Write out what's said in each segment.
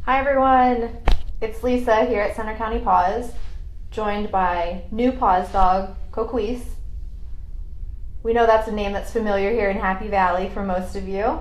Hi everyone, it's Lisa here at Center County PAWS, joined by new PAWS dog, Coquese. We know that's a name that's familiar here in Happy Valley for most of you.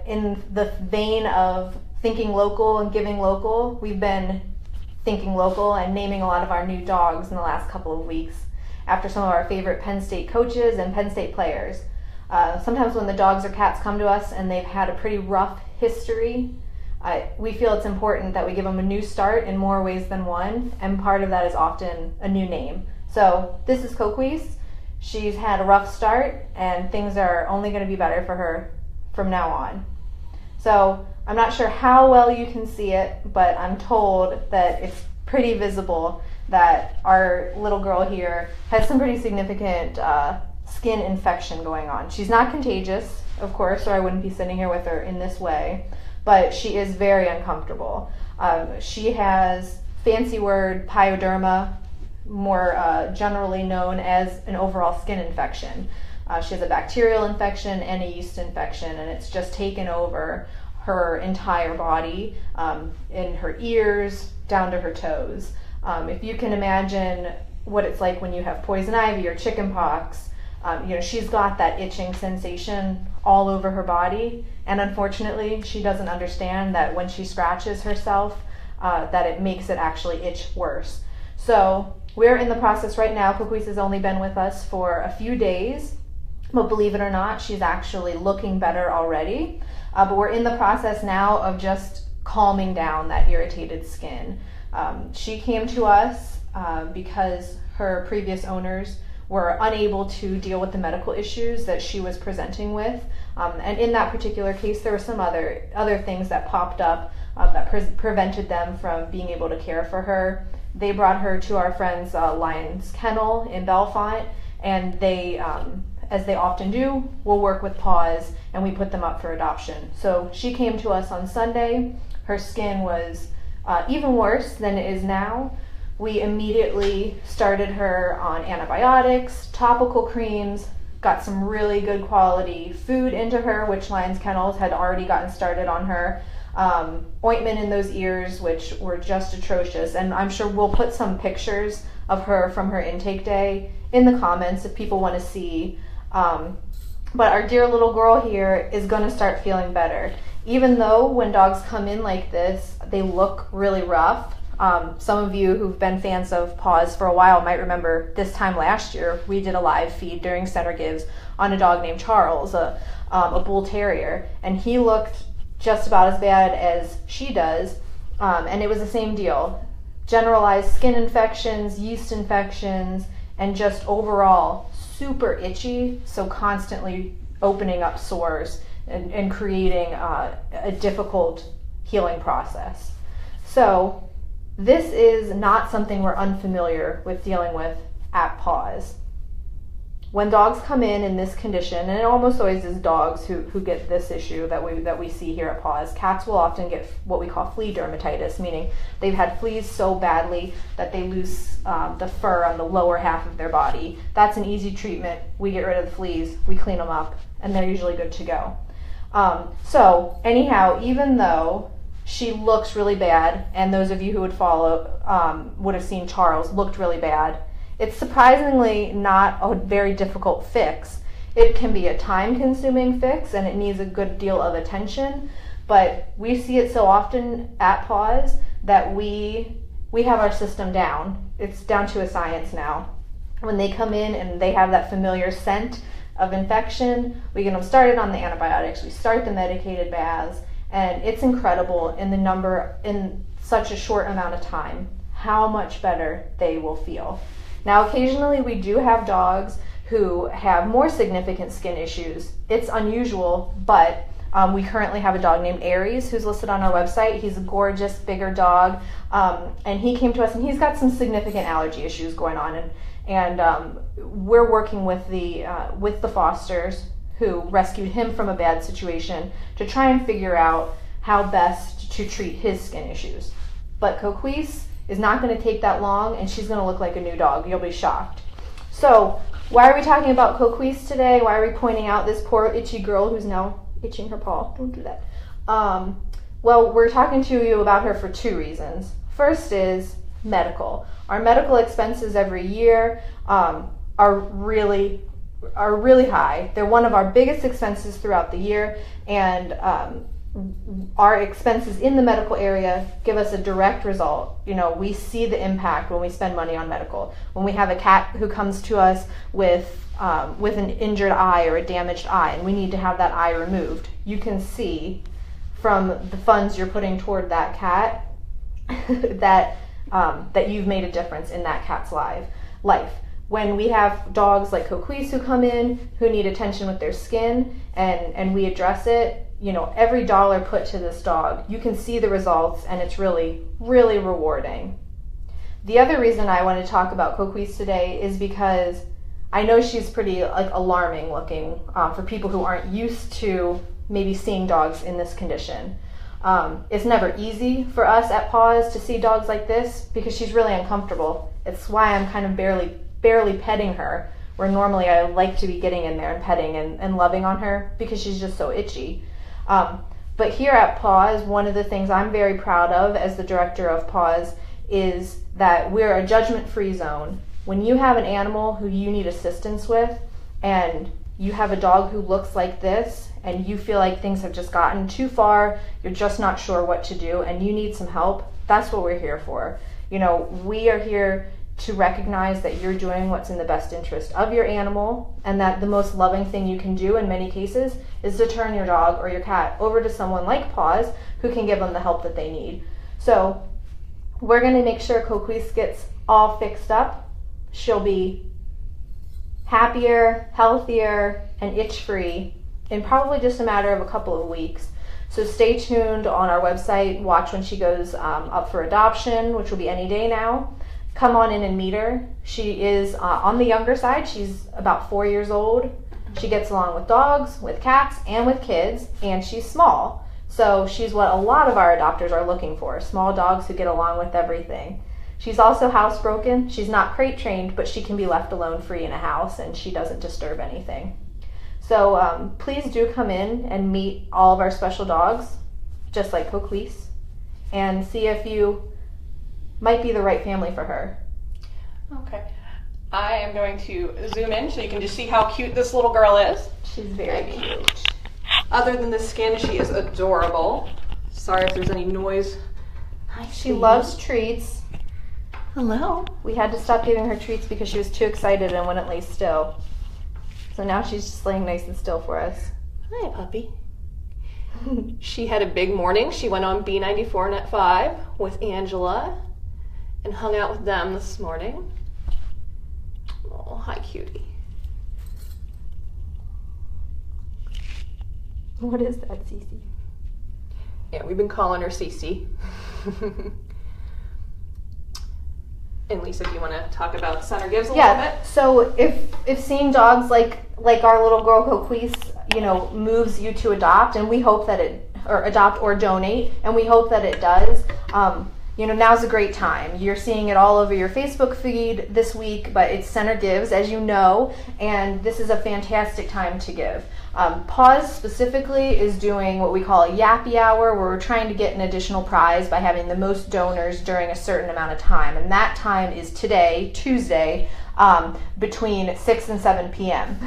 In the vein of thinking local and giving local, we've been thinking local and naming a lot of our new dogs in the last couple of weeks after some of our favorite Penn State coaches and Penn State players. Sometimes when the dogs or cats come to us and they've had a pretty rough history, we feel it's important that we give them a new start in more ways than one, and part of that is often a new name. So this is Coquese. She's had a rough start and things are only going to be better for her from now on. So I'm not sure how well you can see it, but I'm told that it's pretty visible that our little girl here has some pretty significant skin infection going on. She's not contagious, of course, or I wouldn't be sitting here with her in this way, but she is very uncomfortable. She has, fancy word, pyoderma, more generally known as an overall skin infection. She has a bacterial infection and a yeast infection, and it's just taken over her entire body, in her ears, down to her toes. If you can imagine what it's like when you have poison ivy or chicken pox, she's got that itching sensation all over her body, and unfortunately she doesn't understand that when she scratches herself, that it makes it actually itch worse. So we're in the process right now. Coquese has only been with us for a few days, but believe it or not, she's actually looking better already. But we're in the process now of just calming down that irritated skin. She came to us because her previous owners were unable to deal with the medical issues that she was presenting with. And in that particular case, there were some other things that popped up that prevented them from being able to care for her. They brought her to our friend's Lion's Kennel in Bellefonte, and they, as they often do, will work with PAWS, and we put them up for adoption. So she came to us on Sunday. Her skin was even worse than it is now. We immediately started her on antibiotics, topical creams, got some really good quality food into her, which Lion's Kennels had already gotten started on her, ointment in those ears, which were just atrocious. And I'm sure we'll put some pictures of her from her intake day in the comments if people want to see. But our dear little girl here is going to start feeling better. Even though when dogs come in like this, they look really rough. Some of you who've been fans of PAWS for a while might remember this time last year we did a live feed during Center Gives on a dog named Charles, a bull terrier, and he looked just about as bad as she does, and it was the same deal. Generalized skin infections, yeast infections, and just overall super itchy, so constantly opening up sores and creating a difficult healing process. So this is not something we're unfamiliar with dealing with at PAWS. When dogs come in this condition, and it almost always is dogs who get this issue that we see here at PAWS, cats will often get what we call flea dermatitis, meaning they've had fleas so badly that they lose the fur on the lower half of their body. That's an easy treatment. We get rid of the fleas, we clean them up, and they're usually good to go. So anyhow, even though she looks really bad, and those of you who would follow would have seen Charles looked really bad, it's surprisingly not a very difficult fix. It can be a time-consuming fix, and it needs a good deal of attention, but we see it so often at PAWS that we have our system down. It's down to a science now. When they come in and they have that familiar scent of infection, we get them started on the antibiotics, we start the medicated baths, and it's incredible in such a short amount of time how much better they will feel. Now, occasionally we do have dogs who have more significant skin issues. It's unusual, but we currently have a dog named Aries who's listed on our website. He's a gorgeous, bigger dog, and he came to us and he's got some significant allergy issues going on, and we're working with the fosters who rescued him from a bad situation to try and figure out how best to treat his skin issues. But Coquese is not going to take that long, and she's going to look like a new dog. You'll be shocked. So why are we talking about Coquese today? Why are we pointing out this poor itchy girl who's now itching her paw? Don't do that. Well, we're talking to you about her for two reasons. First is medical. Our medical expenses every year are really high. They're one of our biggest expenses throughout the year, and our expenses in the medical area give us a direct result. You know, we see the impact when we spend money on medical. When we have a cat who comes to us with an injured eye or a damaged eye, and we need to have that eye removed, you can see from the funds you're putting toward that cat that you've made a difference in that cat's life. When we have dogs like Coquese who come in who need attention with their skin, and we address it, you know, every dollar put to this dog, you can see the results, and it's really, really rewarding. The other reason I want to talk about Coquese today is because I know she's pretty alarming looking for people who aren't used to maybe seeing dogs in this condition. It's never easy for us at PAWS to see dogs like this because she's really uncomfortable. It's why I'm kind of barely petting her, where normally I like to be getting in there and petting and loving on her because she's just so itchy. But here at PAWS, one of the things I'm very proud of as the director of PAWS is that we're a judgment-free zone. When you have an animal who you need assistance with, and you have a dog who looks like this, and you feel like things have just gotten too far, you're just not sure what to do, and you need some help, that's what we're here for. You know, we are here to recognize that you're doing what's in the best interest of your animal, and that the most loving thing you can do in many cases is to turn your dog or your cat over to someone like PAWS who can give them the help that they need. So we're going to make sure Coquese gets all fixed up. She'll be happier, healthier, and itch-free in probably just a matter of a couple of weeks. So stay tuned on our website. Watch when she goes up for adoption, which will be any day now. Come on in and meet her. She is on the younger side. She's about 4 years old. She gets along with dogs, with cats, and with kids, and she's small. So she's what a lot of our adopters are looking for, small dogs who get along with everything. She's also housebroken. She's not crate trained, but she can be left alone free in a house, and she doesn't disturb anything. So please do come in and meet all of our special dogs, just like Coquese, and see if you might be the right family for her. Okay. I am going to zoom in so you can just see how cute this little girl is. She's very cute. Other than the skin, she is adorable. Sorry if there's any noise. Hi, she loves treats. Hello. We had to stop giving her treats because she was too excited and wouldn't lay still. So now she's just laying nice and still for us. Hi, puppy. She had a big morning. She went on B94 Net 5 with Angela and hung out with them this morning. Oh, hi, cutie. What is that, Cece? Yeah, we've been calling her Cece. And Lisa, do you want to talk about Center Gives a little bit? So if seeing dogs like our little girl Coquese, you know, moves you to adopt, and we hope that adopt or donate, and we hope that it does. You know, now's a great time. You're seeing it all over your Facebook feed this week, but it's Center Gives, as you know, and this is a fantastic time to give. PAWS specifically is doing what we call a Yappy Hour, where we're trying to get an additional prize by having the most donors during a certain amount of time, and that time is today, Tuesday, between 6 and 7 p.m.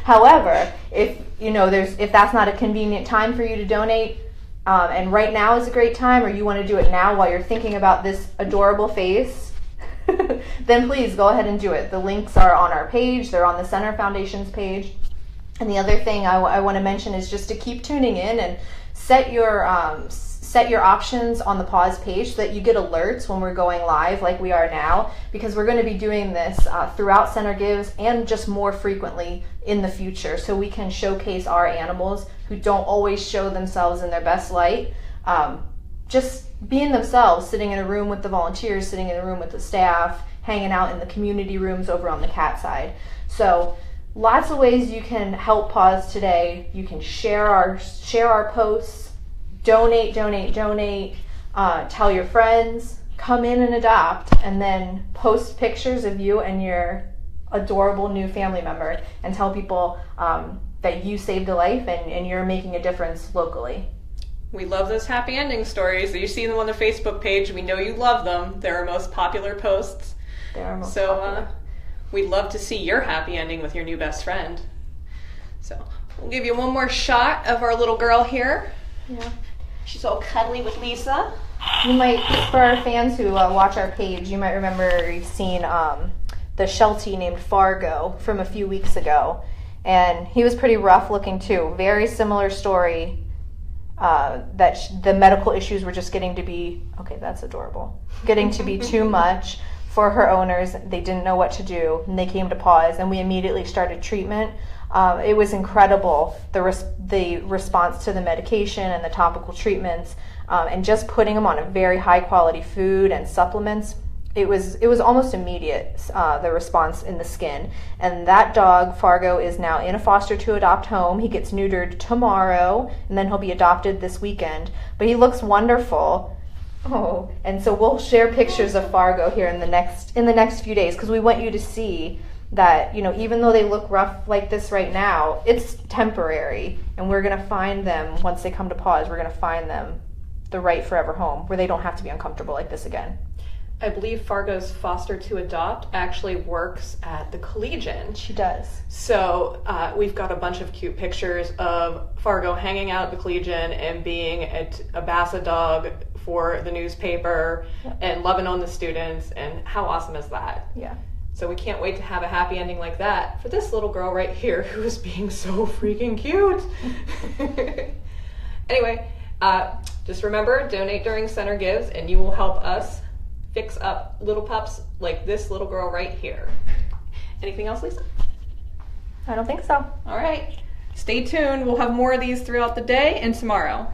However, if that's not a convenient time for you to donate, and right now is a great time, or you want to do it now while you're thinking about this adorable face, then please go ahead and do it. The links are on our page. They're on the Center Foundation's page. And the other thing I want to mention is just to keep tuning in and set your options on the PAWS page so that you get alerts when we're going live like we are now, because we're going to be doing this throughout Center Gives and just more frequently in the future, so we can showcase our animals who don't always show themselves in their best light, just being themselves, sitting in a room with the volunteers, sitting in a room with the staff, hanging out in the community rooms over on the cat side. So lots of ways you can help PAWS today. You can share our posts, donate, tell your friends, come in and adopt, and then post pictures of you and your adorable new family member, and tell people that you saved a life and you're making a difference locally. We love those happy ending stories. You see them on the Facebook page. We know you love them. They're our most popular posts. They are most popular. We'd love to see your happy ending with your new best friend. So we'll give you one more shot of our little girl here. Yeah. She's all cuddly with Lisa. You might, for our fans who watch our page, you might remember you've seen the Sheltie named Fargo from a few weeks ago. And he was pretty rough looking too. Very similar story. That the medical issues were just getting to be, okay, that's adorable, getting to be too much for her owners. They didn't know what to do, and they came to PAWS, and we immediately started treatment. It was incredible, the response to the medication and the topical treatments, and just putting them on a very high quality food and supplements. It was almost immediate, the response in the skin. And that dog, Fargo, is now in a foster to adopt home. He gets neutered tomorrow, and then he'll be adopted this weekend. But he looks wonderful. Oh, and so we'll share pictures of Fargo here in the next few days, because we want you to see that, you know, even though they look rough like this right now, it's temporary, and we're going to find them once they come to PAWS. We're going to find them the right forever home where they don't have to be uncomfortable like this again. I believe Fargo's foster to adopt actually works at the Collegian. She does. So we've got a bunch of cute pictures of Fargo hanging out at the Collegian and being a basset dog for the newspaper. Yep. And loving on the students. And how awesome is that? Yeah. So we can't wait to have a happy ending like that for this little girl right here who is being so freaking cute. Anyway, just remember, donate during Center Gives, and you will help us fix up little pups like this little girl right here. Anything else, Lisa? I don't think so. All right. Stay tuned. We'll have more of these throughout the day and tomorrow.